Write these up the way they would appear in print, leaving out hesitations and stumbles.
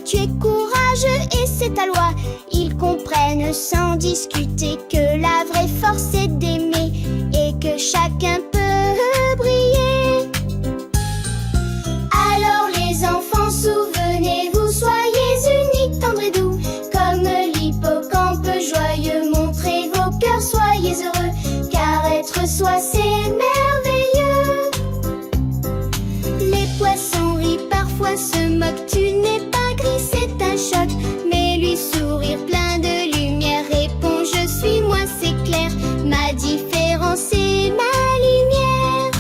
tu es courageux et c'est ta loi. Ils comprennent sans discuter que la vraie force est d'aimer et que chacun peut briller. Alors les enfants, souvenez-vous, soyez unis, tendres et doux, comme l'hippocampe joyeux. Montrez vos cœurs, soyez heureux, car être soi c'est merveilleux. Les poissons rient, parfois se moquent, tu n'es pas gris, c'est un choc. Mais lui sourire plein de lumière répond, je suis moi, c'est clair, ma différence est ma lumière.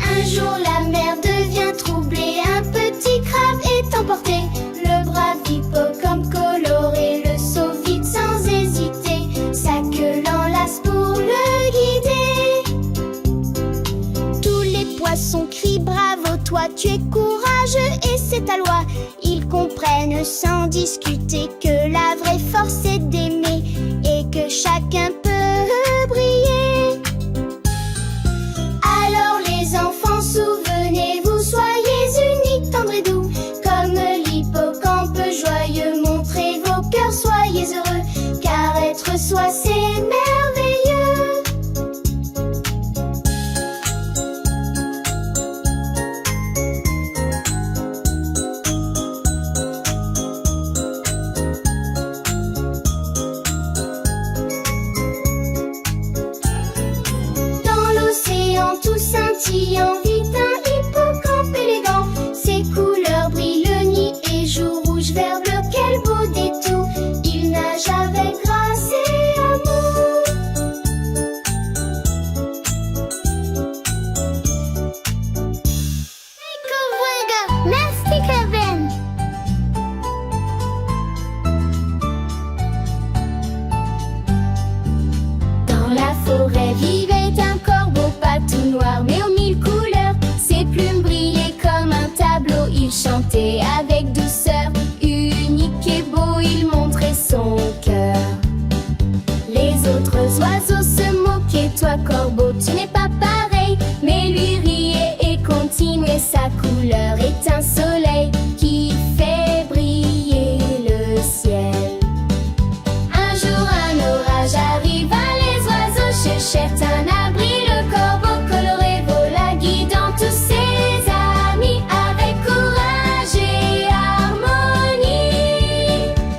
Un jour la mer devient troublée, un petit crabe est emporté. Le brave hippocampe coloré le sauve vite sans hésiter, sa queue l'enlace pour le guider. Tous les poissons crient bravo toi, tu es courageux et c'est ta loi. Ils comprennent sans discuter que la vraie force est d'aimer et que chacun peut briller. Alors les enfants, souvenez-vous, soyez unis, tendres et doux, comme l'hippocampe joyeux. Montrez vos cœurs, soyez heureux, car être soi c'est merveilleux. Dans l'océan tout scintillant vit un hippocampe élégant. Ses couleurs brillent, le nid et joue rouge, vert, bleu, quel beau détour. Il nage avec grâce et amour. Merci Kevin. Dans la forêt vivait un corbeau pas tout noir mais aux mille couleurs. Ses plumes brillaient comme un tableau, il chantait avec douceur. Unique et beau, il montrait son cœur. Les autres oiseaux se moquaient, toi corbeau tu n'es pas pareil. Mais lui riait et continuait, sa couleur est un soleil qui fait briller le ciel. Un jour un orage arriva, les oiseaux cherchèrent un abri. Le corbeau coloré vola, guidant tous ses amis avec courage et harmonie.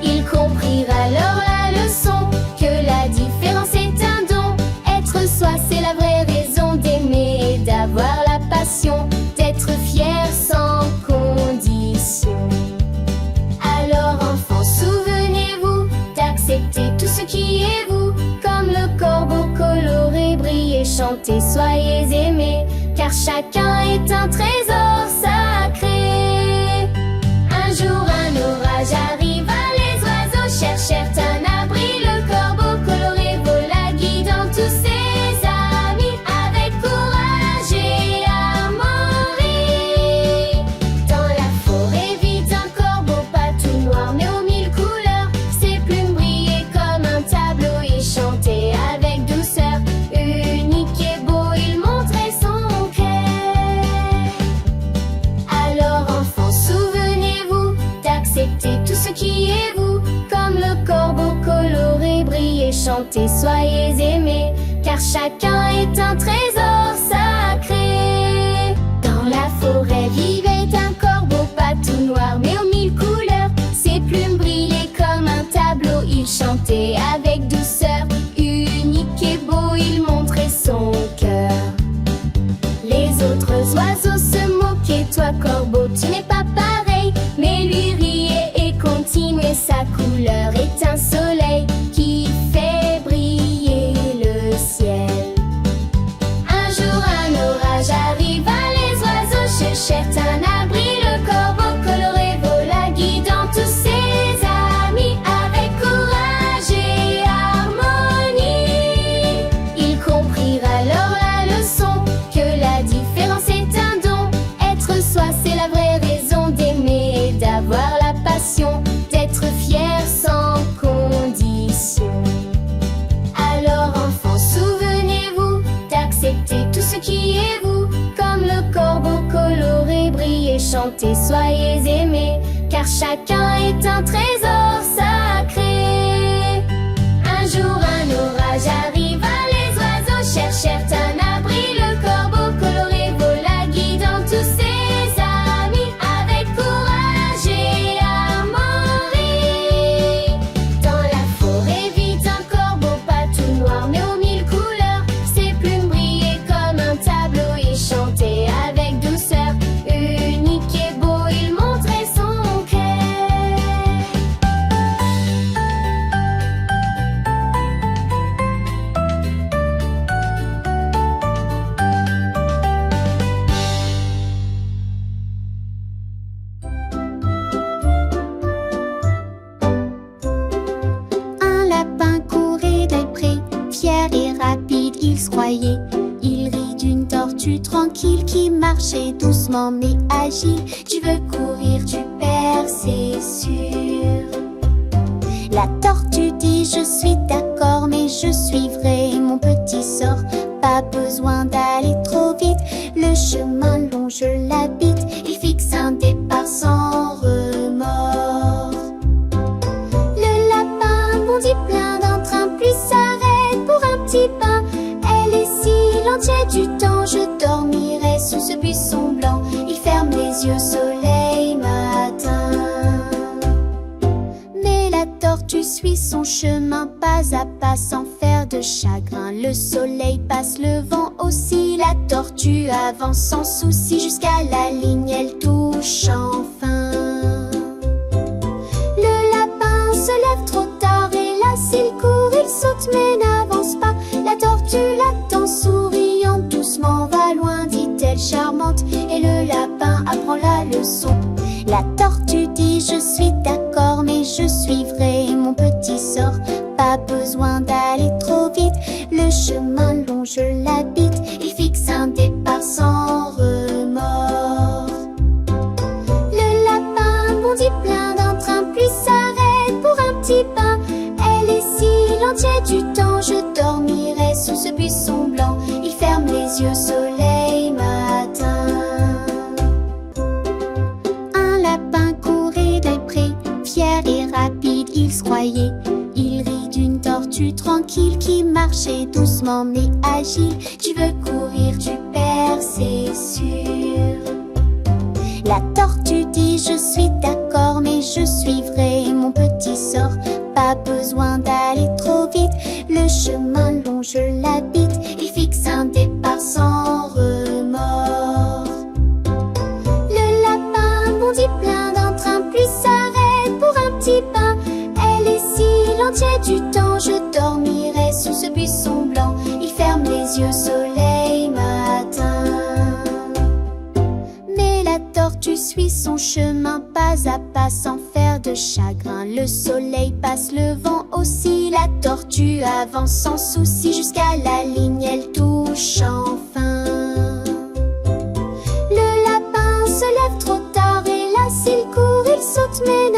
Ils comprirent alors la leçon, que la différence est un don. Être soi c'est la vraie raison d'aimer et d'avoir la passion, d'être fier sans condition. Alors enfants, souvenez-vous d'accepter tout ce qui est vous, comme le corbeau coloré, brillez, chantez, soyez aimés, car chacun est un trésor sacré. Un jour un orage arriva, les oiseaux cherchèrent un abri. Le corbeau coloré vola, guidant tous ses amis avec courage et harmonie. Dans la forêt vit un corbeau pas tout noir mais aux mille couleurs. Ses plumes brillaient comme un tableau, il chantait avec douceur. Unique et beau, il montrait son cœur. Alors enfants, souvenez-vous d'accepter tout ce qui est vous, comme le corbeau coloré, brillez, chantez, soyez aimés, car chacun est un trésor sacré. Dans la forêt vivait un corbeau pas tout noir mais aux mille couleurs. Ses plumes brillaient comme un tableau, il chantait avec douceur. Unique et beau, il montrait son cœur. Les autres oiseaux se moquaient, toi corbeau tu n'es pas pareil. Mais lui riait et continuait, sa couleur est un soleil qui fait briller le ciel. Un jour un orage arriva, les oiseaux cherchèrent un abri. Le corbeau coloré vola, guidant tous ses amis avec courage et harmonie. Ils comprirent alors la leçon, que la différence est un don. Être soi c'est la vraie raison d'aimer et d'avoir la passion, d'être fier sans condition. Alors enfants, souvenez-vous d'accepter tout ce qui est vous, comme le corbeau coloré, brillez, chantez, soyez aimés, car chacun est un trésor sacré. Un jour un orage arriva, les oiseaux cherchèrent un abri. Le corbeau coloré vola, guidant tous ses amis avec courage et harmonie. Dans la forêt vit un corbeau pas tout noir mais aux mille couleurs. Ses plumes brillaient comme un tableau, il chantait avec douceur. Unique et beau, il montrait son cœur. Un lapin courait des prés, fier et rapide il se croyait. Il rit d'une tortue tranquille qui marchait doucement mais agile. Tu veux courir, tu perds, c'est sûr. La tortue dit je suis d'accord mais je suivrai mon petit sort. Pas besoin d'aller trop vite, le chemin long je l'habite. Il fixe un départ sans remords. Le lapin bondit plein d'entrain, puis s'arrête pour un petit pain. Elle est si lente, j'ai du temps, je dormirai sous ce buisson blanc. Il ferme les yeux, soleil matin. Mais la tortue suit son chemin pas à pas sans faire de chagrin. Le soleil passe, le vent aussi, la tortue avance sans souci. Jusqu'à la ligne, elle touche enfin. Le lapin se lève trop tard et là s'il court, il saute mais n'avance pas. La tortue l'attend souriante, doucement va loin, dit-elle charmante. Et le lapin apprend la leçon. La tortue dit je suis d'accord mais je suivrai mon petit sort. Pas besoin d'aller trop vite, le chemin long je l'habite. Il fixe un départ sans remords. Le lapin bondit plein d'entrain, puis s'arrête pour un petit pain. Elle est si lente, j'ai du temps, je dormirai sous ce buisson blanc. Il ferme les yeux, soleil matin. Un lapin courait des prés, fier et rapide il se croyait. Il rit d'une tortue tranquille qui marchait doucement mais agile. Tu veux courir, tu perds, c'est sûr. La tortue dit je suis d'accord mais je suivrai mon petit sort. Pas besoin d'aller trop vite, le chemin long je l'habite. Il fixe un départ sans remords. Le lapin bondit plein d'entrain, puis s'arrête pour un petit pain. Elle est si lente, j'ai du temps, je dormirai sous ce buisson blanc. Il ferme les yeux, soleil matin. Mais la tortue suit son chemin pas à pas sans faire de chagrin. Le soleil passe, le vent aussi, la tortue avance sans souci. Jusqu'à la ligne, elle touche enfin. Le lapin se lève trop tard et là s'il court, il saute mais